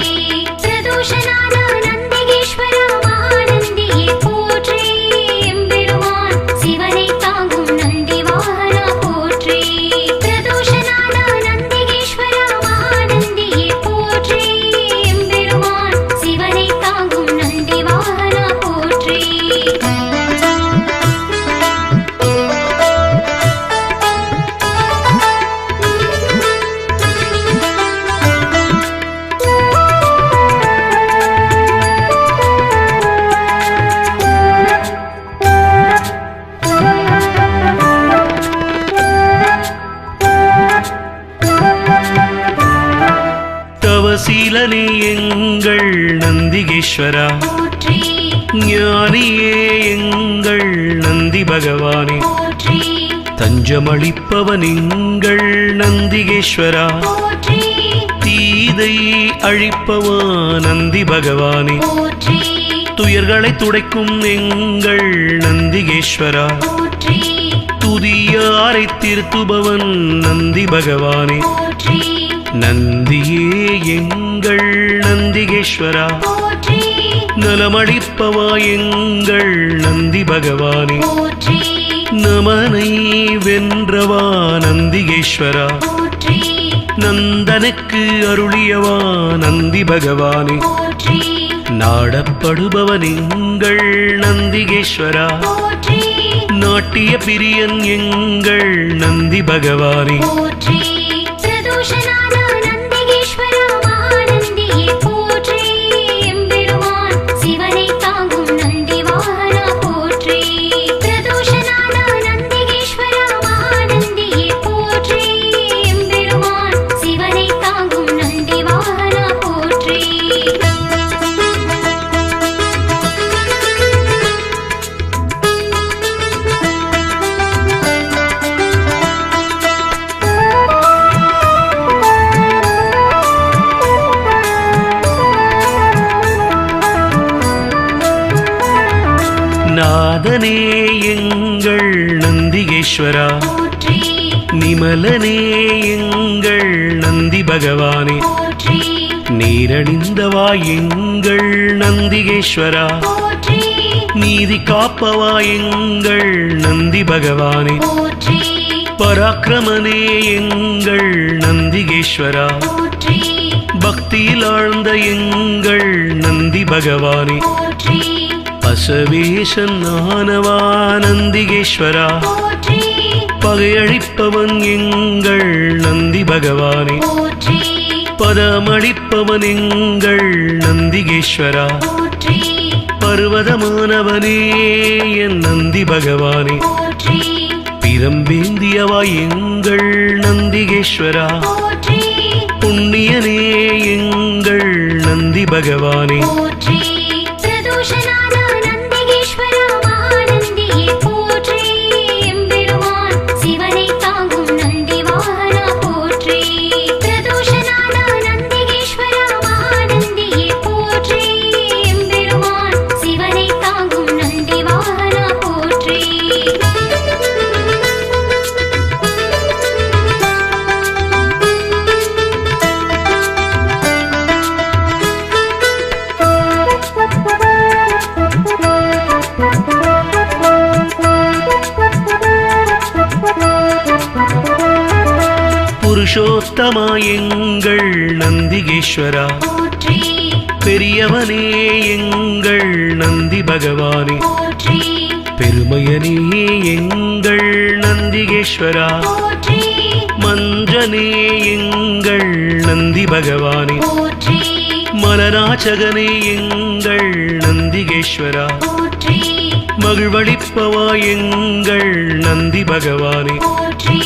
பிரதோஷநாத நந்திகேஸ்வரா மகாநந்தியே போற்றி எம்பெருமான் சிவனை தாங்கும் நந்தி வாகனா போற்றி பிரதோஷநாத நந்திகேஸ்வரா மகாநந்தியே போற்றி எம்பெருமான் சிவனை தாங்கும் நந்தி வாகனா போற்றி தவசீலனே எங்கள் நந்திகேஸ்வரா போற்றி ஞானியே எங்கள் நந்தி பகவானே போற்றி தஞ்சமளிப்பவன் எங்கள் நந்திகேஸ்வரா போற்றி தீதை அழிப்பவா நந்தி பகவானே போற்றி துயர்களை துடைக்கும் எங்கள் நந்திகேஸ்வரா போற்றி துதியாரை திருத்துபவன் நந்தி பகவானே போற்றி நந்தியே எங்கள் நந்திகேஸ்வரா போற்றி நலமளிப்பவா எங்கள் நந்தி பகவானே போற்றி நமனை வென்றவா நந்திகேஸ்வரா போற்றி நந்தனுக்கு அருளியவா நந்தி பகவானே போற்றி நாடப்படுபவன் எங்கள் நந்திகேஸ்வரா போற்றி நாட்டிய பிரியன் எங்கள் நந்தி பகவானே போற்றி பிரதோஷநாத நந்திகேஸ்வரா மகாநந்தியே போற்றி எம்பெருமான் சிவனை தாங்கும் நந்தி வாகனா போற்றி பிரதோஷநாத நந்திகேஸ்வரா மகாநந்தியே போற்றி எம்பெருமான் சிவனை தாங்கும் நந்தி வாகனா போற்றி நாதனே எங்கள் நந்திகேஸ்வரா போற்றி நிமலனே எங்கள் நந்தி பகவானே போற்றி நீரணிந்தவா எங்கள் நந்திகேஸ்வரா போற்றி நீதி காப்பவா எங்கள் நந்தி பகவானே போற்றி பராக்கிரமனே எங்கள் நந்திகேஸ்வரா போற்றி பக்தியில் ஆழ்ந்த எங்கள் நந்தி பகவானே போற்றி பசவேசன் ஆனவா நந்திகேஸ்வரா போற்றி பகையழிப்பவன் எங்கள் நந்தி பகவானே போற்றி பதமளிப்பவன் எங்கள் நந்திகேஸ்வரா போற்றி பர்வதமானவனே என் நந்தி பகவானே போற்றி பிரம்பேந்தியவா எங்கள் நந்திகேஸ்வரா போற்றி புண்ணியனே எங்கள் நந்தி பகவானே போற்றி பிரதோஷநாத நந்திகேஸ்வரா மகாநந்தியே போற்றி எம்பெருமான் சிவனை தாங்கும் நந்தி வாகனா போற்றி பிரதோஷநாத நந்திகேஸ்வரா மகாநந்தியே போற்றி எம்பெருமான் சிவனை தாங்கும் நந்தி வாகனா போற்றி புருஷோத்தமா எங்கள் நந்திகேஸ்வரா போற்றி பெரியவனே எங்கள் நந்தி பகவானே போற்றி பெருமையனே எங்கள் நந்திகேஸ்வரா போற்றி மஞ்சனே எங்கள் நந்தி பகவானே போற்றி மலராச்சகனே எங்கள் நந்திகேஸ்வரா போற்றி மகிழ்வளிப்பவா எங்கள் நந்தி பகவானே போற்றி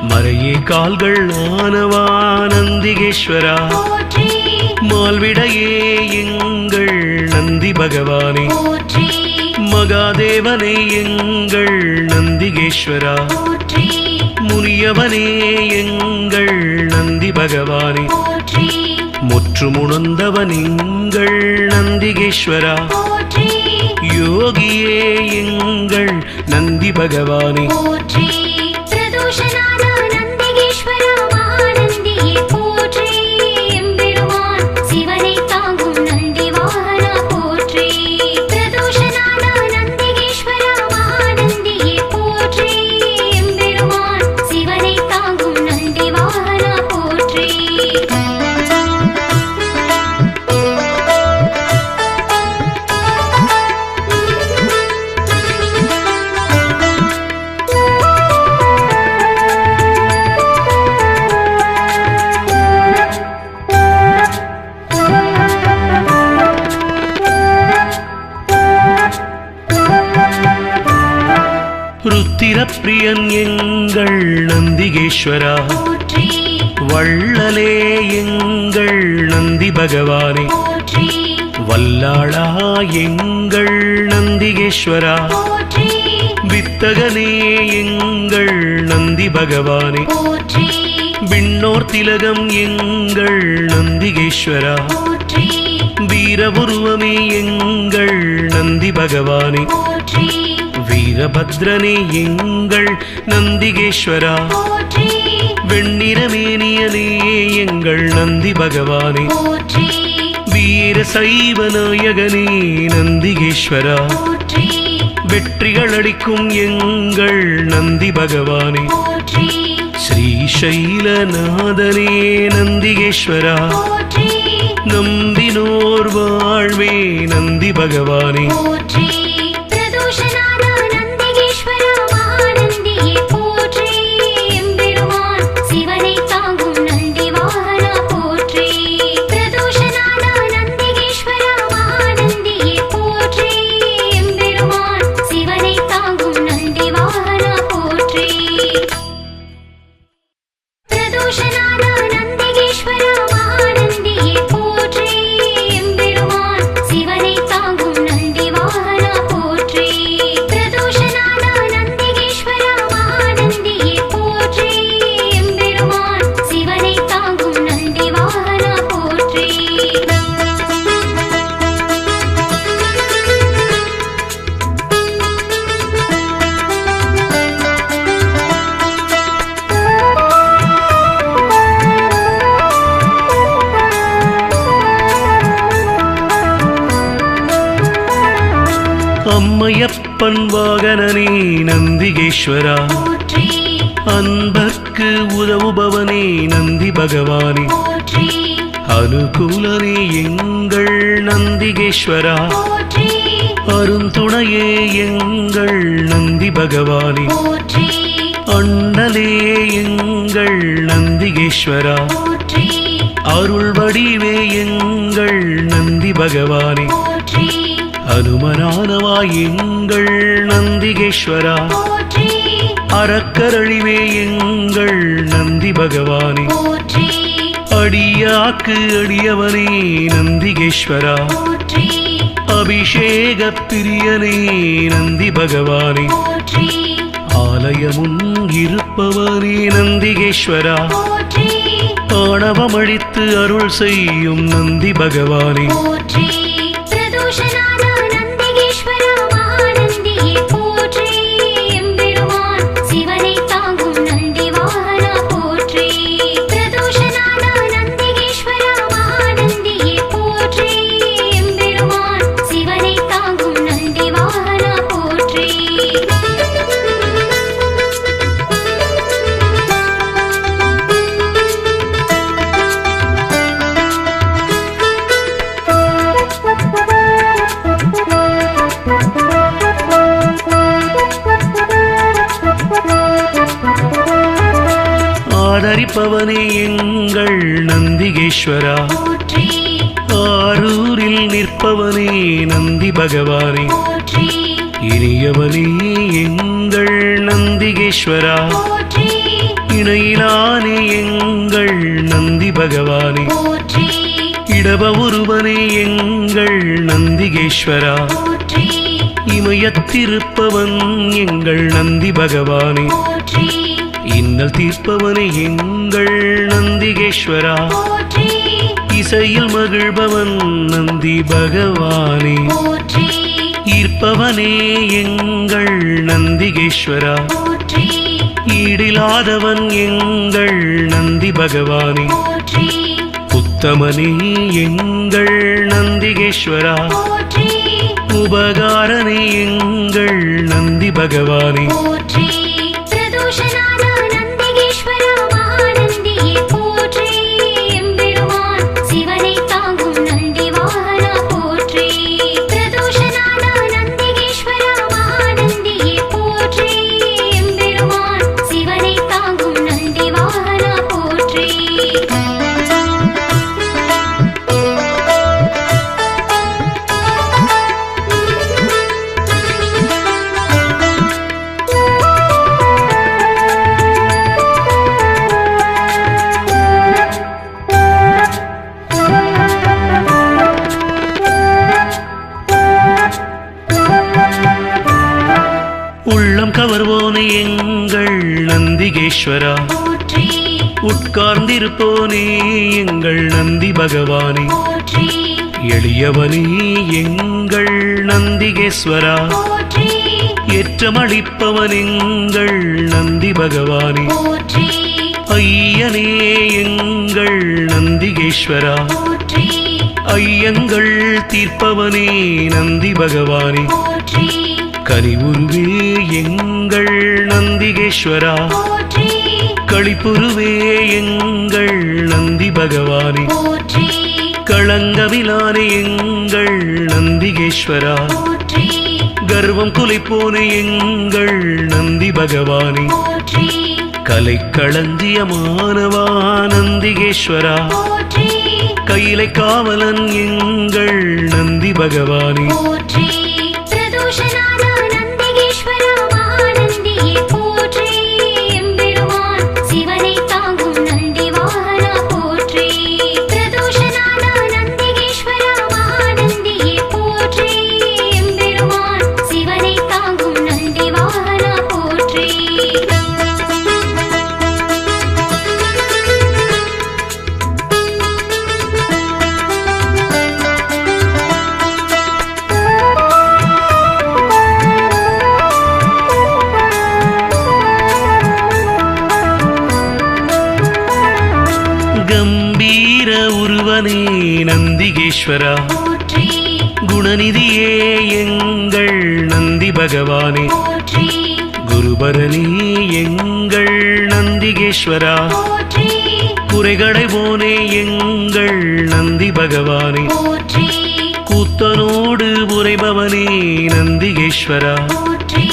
மறையே கால்கள் ஆனவா நந்திகேஸ்வரா போற்றி மால்விடையே எங்கள் நந்தி பகவானே போற்றி மகாதேவனே எங்கள் நந்திகேஸ்வரா போற்றி முனியவனே எங்கள் நந்தி பகவானே போற்றி முற்றுமுணர்ந்தவன் எங்கள் நந்திகேஸ்வரா போற்றி யோகியே எங்கள் நந்தி பகவானே போற்றி பிரதோஷநாத நந்திகேஸ்வரா மகாநந்தியே போற்றி எம்பெருமான் சிவனை தாங்கும் நந்தி வாகனா போற்றி பிரதோஷநாத நந்திகேஸ்வரா மகாநந்தியே போற்றி எம்பெருமான் சிவனை தாங்கும் நந்தி வாகனா போற்றி ருத்திரப்பிரியன் எங்கள் நந்திகேஸ்வரா போற்றி வள்ளலே எங்கள் நந்தி பகவானே போற்றி வல்லாளா எங்கள் நந்திகேஸ்வரா போற்றி வித்தகனே எங்கள் நந்தி பகவானே போற்றி விண்ணோர் திலகம் எங்கள் நந்திகேஸ்வரா போற்றி வீரபுருவமே எங்கள் நந்தி பகவானே போற்றி வீரபத்ரனே எங்கள் நந்திகேஸ்வரா போற்றி வெண்ணிறமேனியனே எங்கள் நந்தி பகவானே போற்றி வீர சைவ நாயகனே நந்திகேஸ்வரா போற்றி வெற்றிகள் அளிக்கும் எங்கள் நந்தி பகவானே போற்றி ஸ்ரீசைலநாதனே நந்திகேஸ்வரா போற்றி நம்பினோர் வாழ்வே நந்தி பகவானே போற்றி பிரதோஷநாத நந்திகேஸ்வரா மகாநந்தியே போற்றி எம்பெருமான் சிவனை தாங்கும் நந்தி வாகனா போற்றி பிரதோஷநாத நந்திகேஸ்வரா மகாநந்தியே போற்றி எம்பெருமான் சிவனை தாங்கும் நந்தி வாகனா போற்றி பிரதோஷநாத நந்திகேஸ்வரா மகாநந்தியே போற்றி எம்பெருமான் சிவனை தாங்கும் நந்தி வாகனா போற்றி பிரதோஷநாத நந்திகேஸ்வரா மகாநந்தியே போற்றி எம்பெருமான் சிவனை தாங்கும் நந்தி வாகனா போற்றி அம்மையப்பன் வாகனனே நந்திகேஸ்வரா போற்றி அன்பர்க்கு உதவுபவனே நந்தி பகவானே போற்றி அனுகூலனே எங்கள் நந்திகேஸ்வரா போற்றி அருந்துணையே எங்கள் நந்தி பகவானே போற்றி அண்ணலே எங்கள் நந்திகேஸ்வரா போற்றி அருள் வடிவே எங்கள் நந்தி பகவானே போற்றி அனுமனானவா எங்கள் நந்திகேஸ்வரா போற்றி அறக்கரழிவே எங்கள் நந்தி பகவானே போற்றி அடியாக்கு அடியவனே நந்திகேஸ்வரா போற்றி அபிஷேக பிரியனே நந்தி பகவானே போற்றி ஆலயமுன் இருப்பவனே நந்திகேஸ்வரா போற்றி ஆணவமழித்து அருள் செய்யும் நந்தி பகவானே போற்றி பிரதோஷநாத நந்திகேஸ்வரா மகாநந்தியே போற்றி எம்பெருமான் சிவனை தாங்கும் நந்தி வாகனா போற்றி பிரதோஷநாத நந்திகேஸ்வரா மகாநந்தியே போற்றி எம்பெருமான் சிவனை தாங்கும் நந்தி வாகனா போற்றி ஆதரிப்பவனே எங்கள் நந்திகேஸ்வரா போற்றி ஆரூரில் நிற்பவனே நந்தி பகவானே போற்றி இனியவனே எங்கள் நந்திகேஸ்வரா போற்றி இணையிலானே எங்கள் நந்தி பகவானே போற்றி இடப ஒருவனே எங்கள் நந்திகேஸ்வரா போற்றி இமயத்திருப்பவன் எங்கள் நந்தி பகவானே போற்றி இன்னல் தீர்ப்பவனே எங்கள் நந்திகேஸ்வரா போற்றி இசையில் மகிழ்பவன் நந்தி பகவானே போற்றி ஈர்ப்பவனே எங்கள் நந்திகேஸ்வரா போற்றி ஈடிலாதவன் எங்கள் நந்தி பகவானே போற்றி உத்தமனே எங்கள் நந்திகேஸ்வரா போற்றி உபகாரனே எங்கள் நந்தி பகவானே போற்றி பிரதோஷநாத நந்திகேஸ்வரா மகாநந்தியே போற்றி எம்பெருமான் சிவனை தாங்கும் நந்தி வாகனா போற்றி பிரதோஷநாத நந்திகேஸ்வரா மகாநந்தியே போற்றி எம்பெருமான் சிவனை தாங்கும் நந்தி வாகனா போற்றி உள்ளம் கவர்வோனே எங்கள் நந்திகேஸ்வரா போற்றி உட்கார்ந்திருப்போனே எங்கள் நந்தி பகவானே போற்றி எளியவனே எங்கள் நந்திகேஸ்வரா போற்றி ஏற்றமளிப்பவன் எங்கள் நந்தி பகவானே போற்றி ஐயனே எங்கள் நந்திகேஸ்வரா போற்றி ஐயங்கள் தீர்ப்பவனே நந்தி பகவானே போற்றி கனிவுருவே எங்கள் நந்திகேஸ்வரா போற்றி களிப்புருவே எங்கள் நந்தி பகவானே போற்றி களங்கமிலானே எங்கள் நந்திகேஸ்வரா போற்றி கர்வம் குலைப்போனே எங்கள் நந்தி பகவானே போற்றி கலை களஞ்சியமானவா நந்திகேஸ்வரா போற்றி கையிலை காவலன் எங்கள் நந்தி பகவானே போற்றி பிரதோஷநாத நந்திகேஸ்வரா மகாநந்தியே போற்றி எம்பெருமான் சிவனை தாங்கும் நந்தி வாகனா போற்றி பிரதோஷநாத நந்திகேஸ்வரா மகாநந்தியே போற்றி எம்பெருமான் சிவனை தாங்கும் நந்தி வாகனா போற்றி கம்பீர உருவனே நந்திகேஸ்வரா போற்றி குணநிதியே எங்கள் நந்தி பகவானே போற்றி குருபரணி எங்கள் நந்திகேஸ்வரா போற்றி குறைகளைவோனே எங்கள் நந்தி பகவானே போற்றி கூத்தனோடு உரைபவனே நந்திகேஸ்வரா போற்றி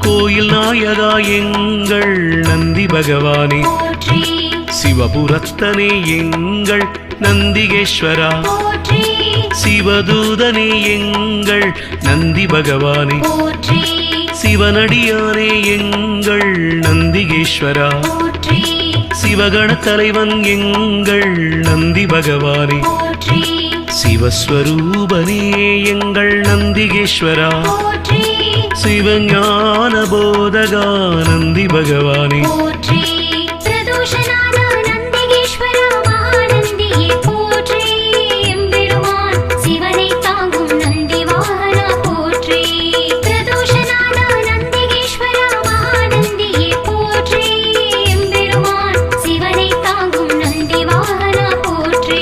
கோயில் நாயகா எங்கள் நந்தி பகவானே போற்றி சிவபுரத்தனே எங்கள் நந்திகேஸ்வரா போற்றி சிவதூதனே எங்கள் நந்தி பகவானே போற்றி சிவனடியானே எங்கள் நந்திகேஸ்வரா போற்றி சிவகண தலைவன் எங்கள் நந்தி பகவானே போற்றி சிவஸ்வரூபனே எங்கள் நந்திகேஸ்வரா போற்றி சிவஞான போதகா நந்தி பகவானே போற்றி பிரதோஷநாத நந்திகேஸ்வரா மகாநந்தியே போற்றி எம்பெருமான் சிவனை தாங்கும் நந்தி வாகனா போற்றி பிரதோஷநாத நந்திகேஸ்வரா மகாநந்தியே போற்றி எம்பெருமான் சிவனை தாங்கும் நந்தி வாகனா போற்றி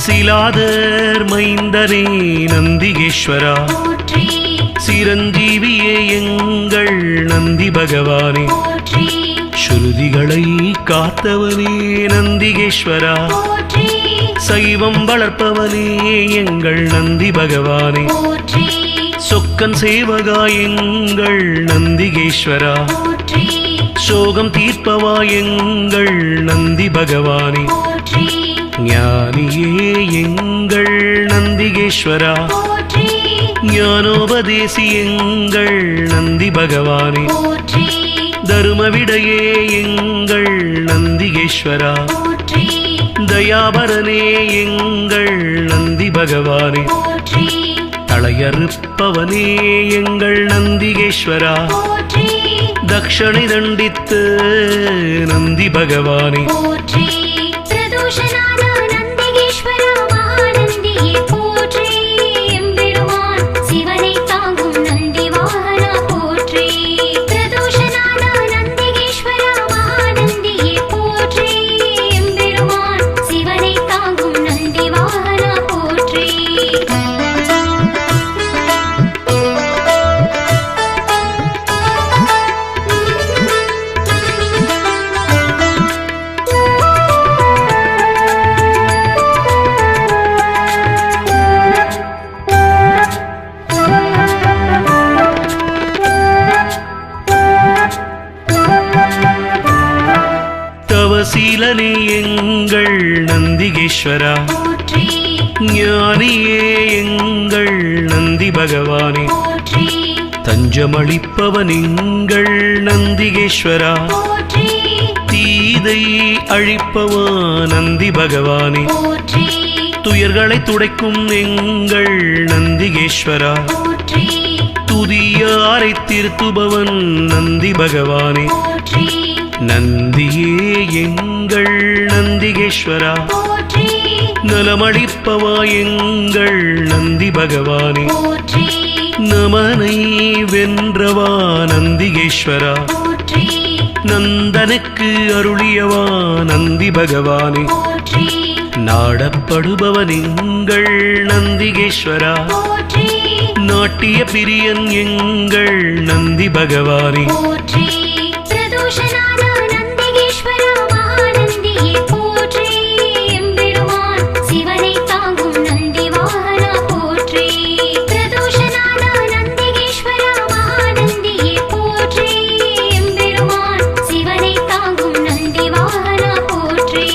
சிலாதர் மைந்தனே நந்திகேஸ்வரா போற்றி சிரஞ்சீவியே எங்கள் நந்தி பகவானே போற்றி ஸ்ருதிகளை காத்தவனே நந்திகேஸ்வரா போற்றி சைவம் வளர்ப்பவனே எங்கள் நந்தி பகவானே போற்றி சொக்கன் சேவகா எங்கள் நந்திகேஸ்வரா போற்றி சோகம் தீர்ப்பவா எங்கள் நந்தி பகவானே போற்றி ஞானியே எங்கள் நந்திகேஸ்வரா போற்றி ஞானோபதேசி எங்கள் நந்தி பகவானே போற்றி தருமவிடையே எங்கள் நந்திகேஸ்வரா போற்றி தயாபரனே எங்கள் நந்தி பகவானே போற்றி தளையறுப்பவனே எங்கள் நந்திகேஸ்வரா போற்றி தக்ஷணை தண்டித்து நந்தி பகவானே போற்றி பிரதோஷநாத நந்திகேஸ்வரா மகாநந்தியே போற்றி எம்பெருமான் சிவனை தாங்கும் நந்தி வாகனா போற்றி பிரதோஷநாத நந்திகேஸ்வரா மகாநந்தியே போற்றி எம்பெருமான் சிவனை தாங்கும் நந்தி வாகனா போற்றி தவசீலனே எங்கள் நந்திகேஸ்வரா போற்றி ஞானியே எங்கள் நந்தி பகவானே போற்றி தஞ்சமளிப்பவன் எங்கள் நந்திகேஸ்வரா போற்றி தீதை அழிப்பவா நந்தி பகவானே போற்றி துயர்களை துடைக்கும் எங்கள் நந்திகேஸ்வரா போற்றி துதியாரை திருத்துபவன் நந்தி பகவானே போற்றி நந்தியே எங்கள் நந்திகேஸ்வரா போற்றி நலமளிப்பவா எங்கள் நந்தி பகவானே போற்றி நமனை வென்றவா நந்திகேஸ்வரா போற்றி நந்தனுக்கு அருளியவா நந்தி பகவானே போற்றி நாடப்படுபவன் எங்கள் நந்திகேஸ்வரா போற்றி நாட்டிய பிரியன் எங்கள் நந்தி பகவானே போற்றி பிரதோஷநாத நந்திகேஸ்வரா மகாநந்தியே போற்றி எம்பெருமான் சிவனை தாங்கும் நந்தி வாகனா போற்றி பிரதோஷநாத நந்திகேஸ்வரா மகாநந்தியே போற்றி எம்பெருமான் சிவனை தாங்கும் நந்தி வாகனா போற்றி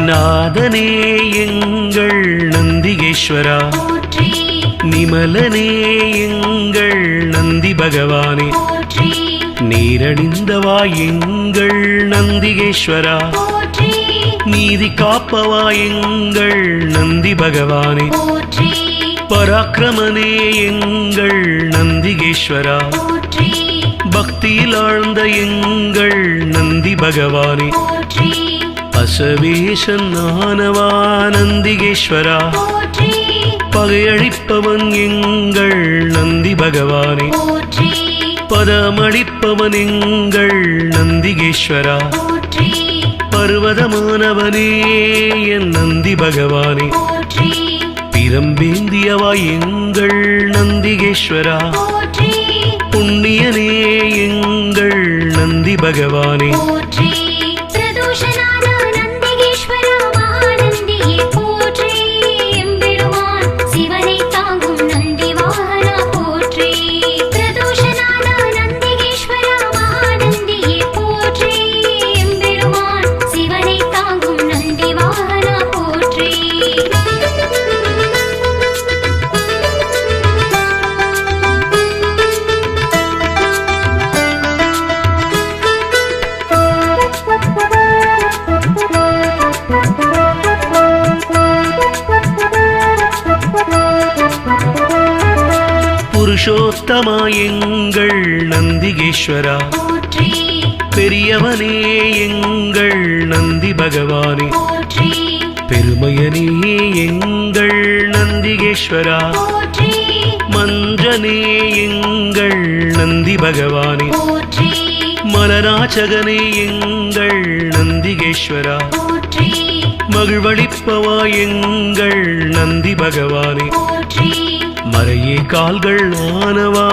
நாதனே எங்கள் நந்திகேஸ்வரா போற்றி நிமலனே எங்கள் நந்தி பகவானே போற்றி நீரணிந்தவா எங்கள் நந்திகேஸ்வரா போற்றி நீதி காப்பவா எங்கள் நந்தி பகவானே போற்றி பராக்கிரமனே எங்கள் நந்திகேஸ்வரா போற்றி பக்தியில் ஆழ்ந்த எங்கள் நந்தி பகவானே போற்றி அசவேசன் ஆனவா நந்திகேஸ்வரா போற்றி பகையழிப்பவன் எங்கள் நந்தி பகவானே போற்றி பதமளிப்பவன் எங்கள் நந்திகேஸ்வரா போற்றி பர்வதமானவனே என் நந்தி பகவானே போற்றி பிரம்பேந்தியவா எங்கள் நந்திகேஸ்வரா போற்றி புண்ணியனே எங்கள் நந்தி பகவானே போற்றி பிரதோஷநாத நந்திகேஸ்வரா மகாநந்தியே போற்றி எம்பெருமான் சிவனை தாங்கும் நந்தி வாகனா போற்றி பிரதோஷநாத நந்திகேஸ்வரா மகாநந்தியே போற்றி எம்பெருமான் சிவனை தாங்கும் நந்தி வாகனா போற்றி புருஷோத்தமா எங்கள் நந்திகேஸ்வரா போற்றி பெரியவனே எங்கள் நந்தி பகவானே போற்றி பெருமையனே எங்கள் நந்திகேஸ்வரா போற்றி மஞ்சனே எங்கள் நந்தி பகவானே போற்றி மலராச்சகனே எங்கள் நந்திகேஸ்வரா போற்றி மகிழ்வளிப்பவா எங்கள் நந்தி பகவானே போற்றி மறையே கால்கள் ஆனவா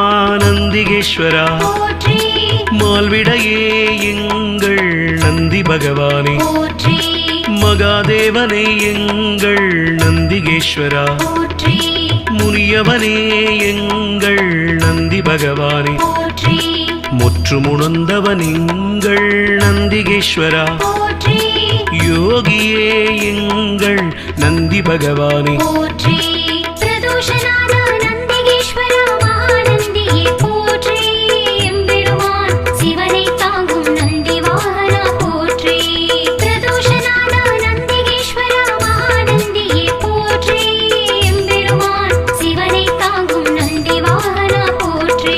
நந்திகேஸ்வரா போற்றி மால்விடையே எங்கள் நந்தி பகவானே போற்றி மகாதேவனே எங்கள் நந்திகேஸ்வரா போற்றி முனியவனே எங்கள் நந்தி பகவானே போற்றி முற்றுமுணர்ந்தவன் எங்கள் நந்திகேஸ்வரா போற்றி யோகியே எங்கள் நந்தி பகவானே போற்றி பிரதோஷநாத நந்திகேஸ்வரா மகாநந்தியே போற்றி எம்பெருமான் சிவனை தாங்கும் நந்தி வாகனா போற்றி பிரதோஷநாத நந்திகேஸ்வரா மகாநந்தியே போற்றி எம்பெருமான் சிவனை தாங்கும் நந்தி வாகனா போற்றி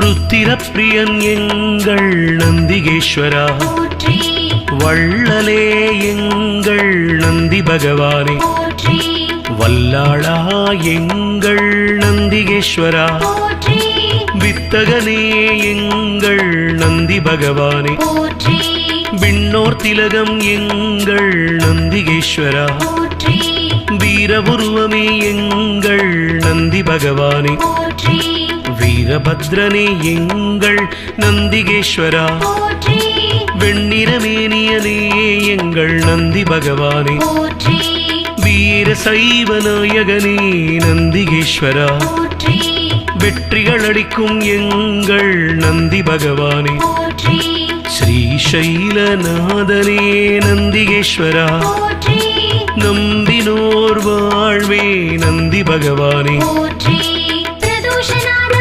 ருத்திரப்பிரியன் எங்கள் நந்திகேஸ்வரா போற்றி வள்ளலே எங்கள் நந்தி பகவானே போற்றி வல்லாளா எங்கள் நந்திகேஸ்வரா போற்றி வித்தகனே எங்கள் நந்தி பகவானே போற்றி விண்ணோர் திலகம் எங்கள் நந்திகேஸ்வரா போற்றி வீரபுருவமே எங்கள் நந்தி பகவானே போற்றி வீரபத்ரனே எங்கள் நந்திகேஸ்வரா போற்றி வெண்ணிறமேனியனே எங்கள் நந்தி பகவானே போற்றி வீர சைவ நாயகனே நந்திகேஸ்வரா போற்றி வெற்றிகள் அளிக்கும் எங்கள் நந்தி பகவானே போற்றி ஸ்ரீசைலநாதனே நந்திகேஸ்வரா போற்றி நம்பினோர் வாழ்வே நந்தி பகவானே போற்றி பிரதோஷநாத